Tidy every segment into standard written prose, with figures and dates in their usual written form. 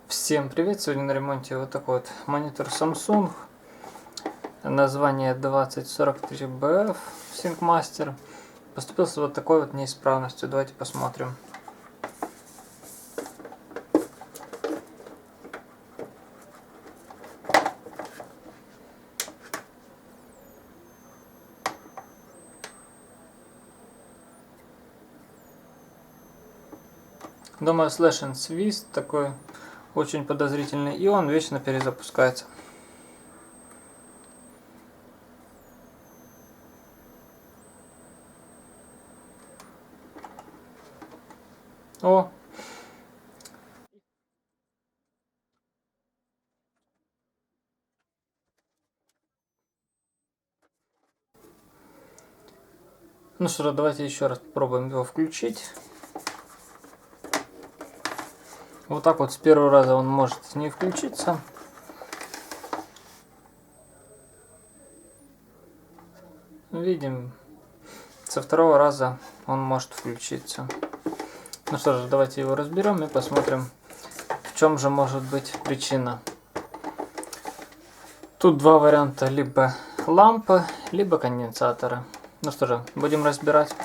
Всем привет! Сегодня на ремонте вот такой вот монитор Samsung. Название 2043BF SyncMaster. Поступил с вот такой вот неисправностью. Давайте посмотрим. Думаю, Slash and Swiss такой очень подозрительный, и он вечно перезапускается. О! Ну что, давайте еще раз попробуем его включить. Вот так вот с первого раза он может не включиться. Видим, со второго раза он может включиться. Ну что же, давайте его разберем и посмотрим, в чем же может быть причина. Тут два варианта: либо лампы, либо конденсаторы. Ну что же, будем разбирать.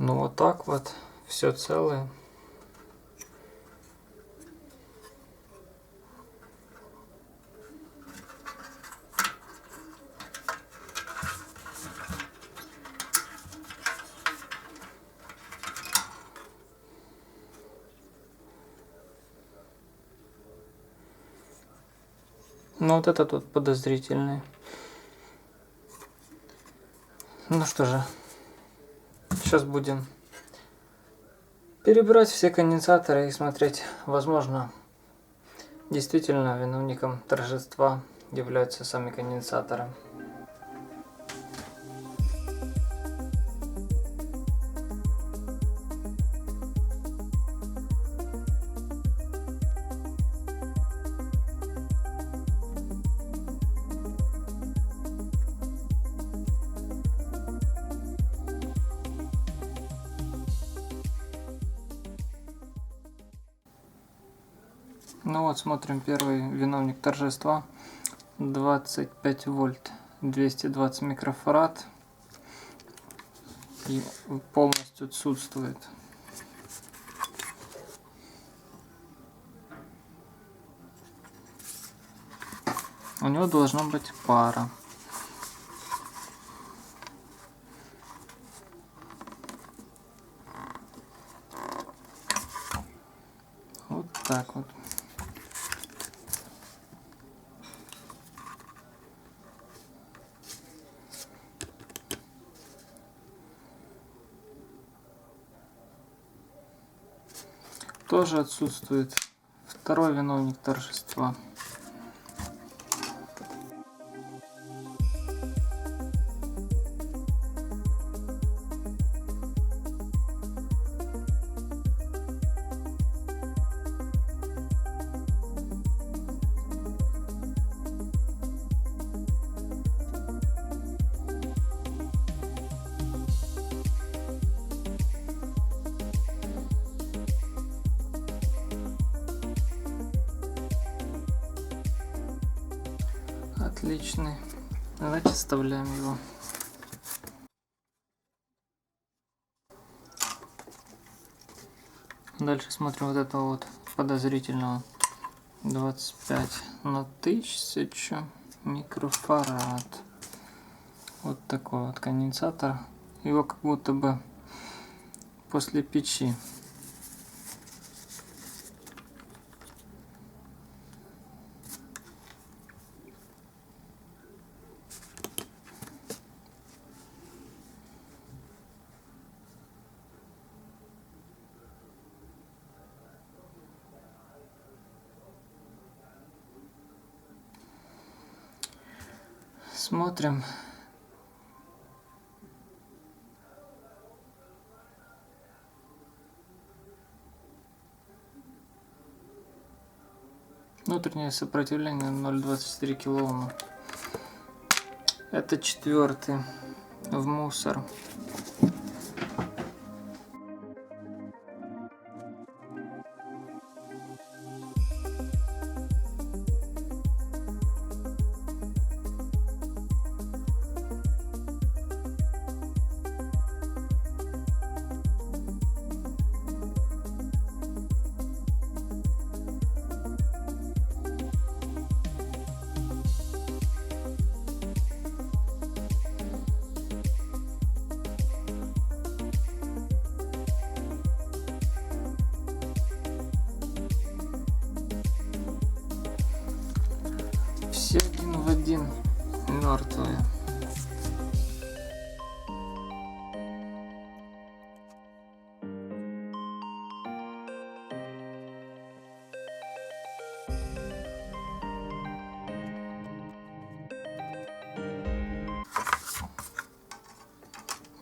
Ну вот так вот, все целое. Ну вот это тут подозрительный. Ну что же, сейчас будем перебирать все конденсаторы и смотреть, возможно, действительно виновником торжества являются сами конденсаторы. Ну вот, смотрим, первый виновник торжества. 25 вольт, 220 микрофарад. И полностью отсутствует. У него должна быть пара. Вот так вот. Тоже отсутствует второй виновник торжества. Отличный. Давайте вставляем его. Дальше смотрим вот этого вот подозрительного. 25/1000 микрофарад. Вот такой вот конденсатор. Его как будто бы после печи. Смотрим. Внутреннее сопротивление 0,24 килоома. Это 4-й в мусор. Все один в один мертвые.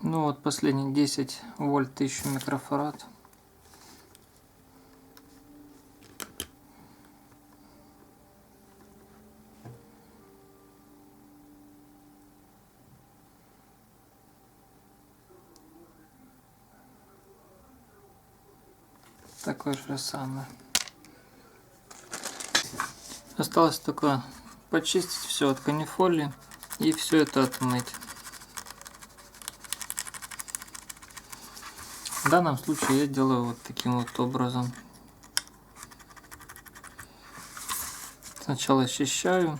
Ну вот последний 10 вольт 1000 микрофарад. Такой же самый. Осталось только почистить все от канифоли и все это отмыть. В данном случае я делаю вот таким вот образом. Сначала очищаю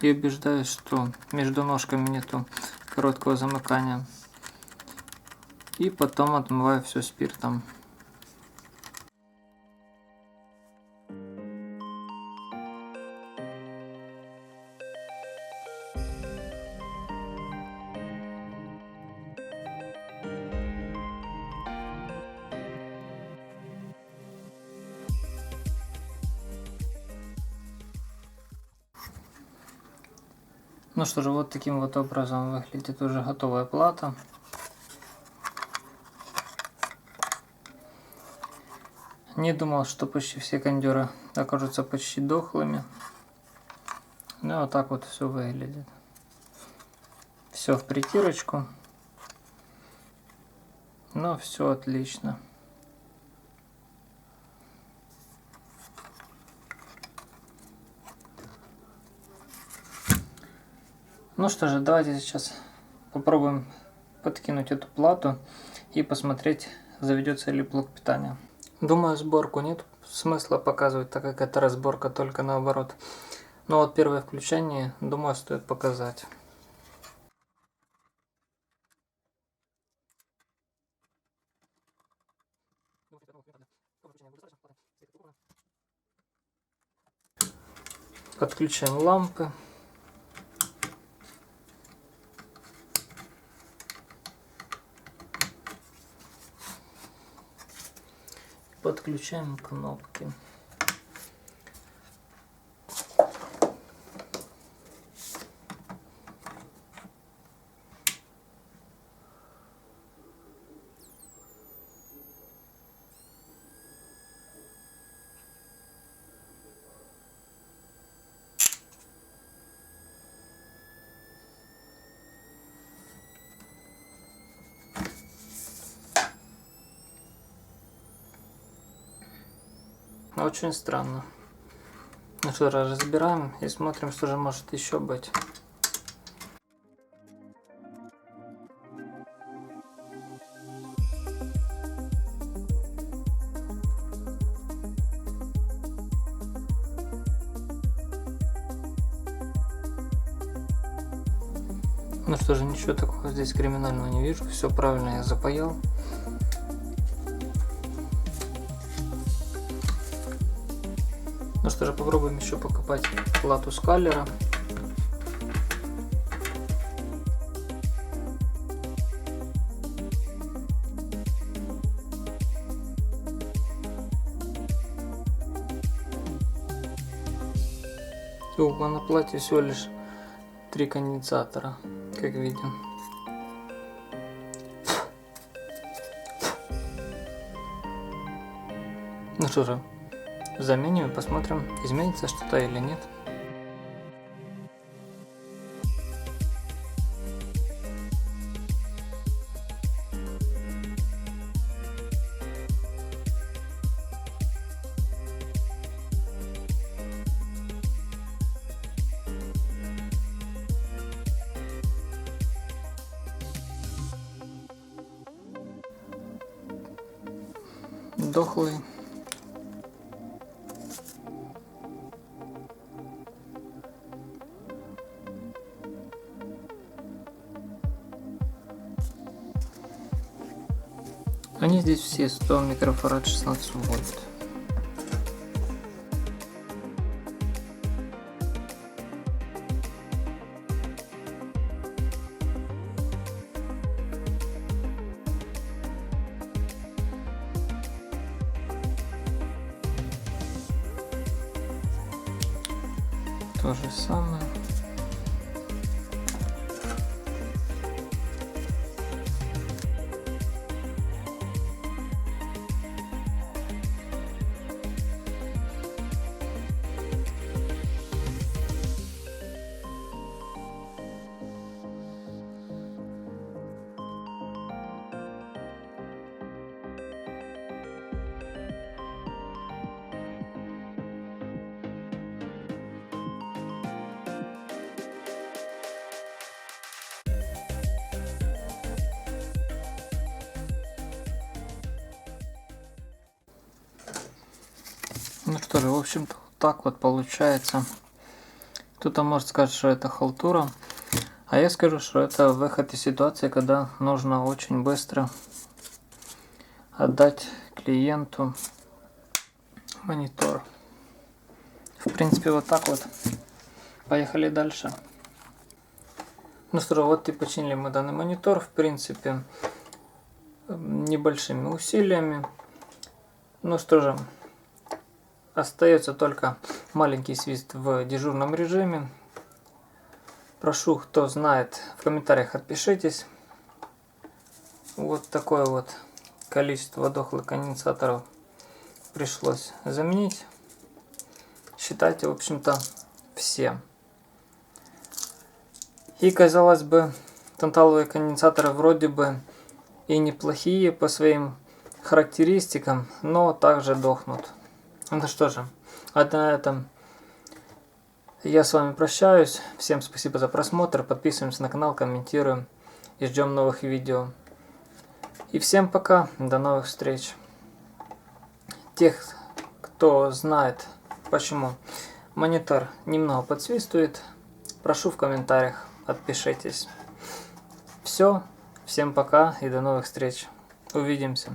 и убеждаюсь, что между ножками нету короткого замыкания. И потом отмываю все спиртом. Ну что же, вот таким вот образом выглядит уже готовая плата. Не думал, что почти все кондеры окажутся почти дохлыми. Ну вот так вот все выглядит. Все в притирочку. Но все отлично. Ну что же, давайте сейчас попробуем подкинуть эту плату и посмотреть, заведется ли блок питания. Думаю, сборку нет смысла показывать, так как это разборка только наоборот. Но вот первое включение, думаю, стоит показать. Подключаем лампы. Подключаем кнопки. Очень странно. Ну что, разбираем и смотрим, что же может еще быть. Ну что же, ничего такого здесь криминального не вижу. Все правильно я запаял. Ну что же, попробуем еще покопать плату скалера. А на плате всего лишь 3 конденсатора, как видим. Ну что же, заменим и посмотрим, изменится что-то или нет. Дохлый. Они здесь все 100 микрофарад 16 вольт. То же самое. Ну что же, в общем-то, так вот получается. Кто-то может сказать, что это халтура, а я скажу, что это выход из ситуации, когда нужно очень быстро отдать клиенту монитор. В принципе, вот так вот. Поехали дальше. Ну что же, вот и починили мы данный монитор, в принципе, небольшими усилиями. Ну что же, остается только маленький свист в дежурном режиме. Прошу, кто знает, в комментариях отпишитесь. Вот такое вот количество дохлых конденсаторов пришлось заменить. Считайте, в общем-то, все. И, казалось бы, танталовые конденсаторы вроде бы и неплохие по своим характеристикам, но также дохнут. Ну что же, а на этом я с вами прощаюсь. Всем спасибо за просмотр. Подписываемся на канал, комментируем и ждем новых видео. И всем пока, до новых встреч. Тех, кто знает, почему монитор немного подсвистывает, прошу в комментариях, отпишитесь. Все, всем пока и до новых встреч. Увидимся.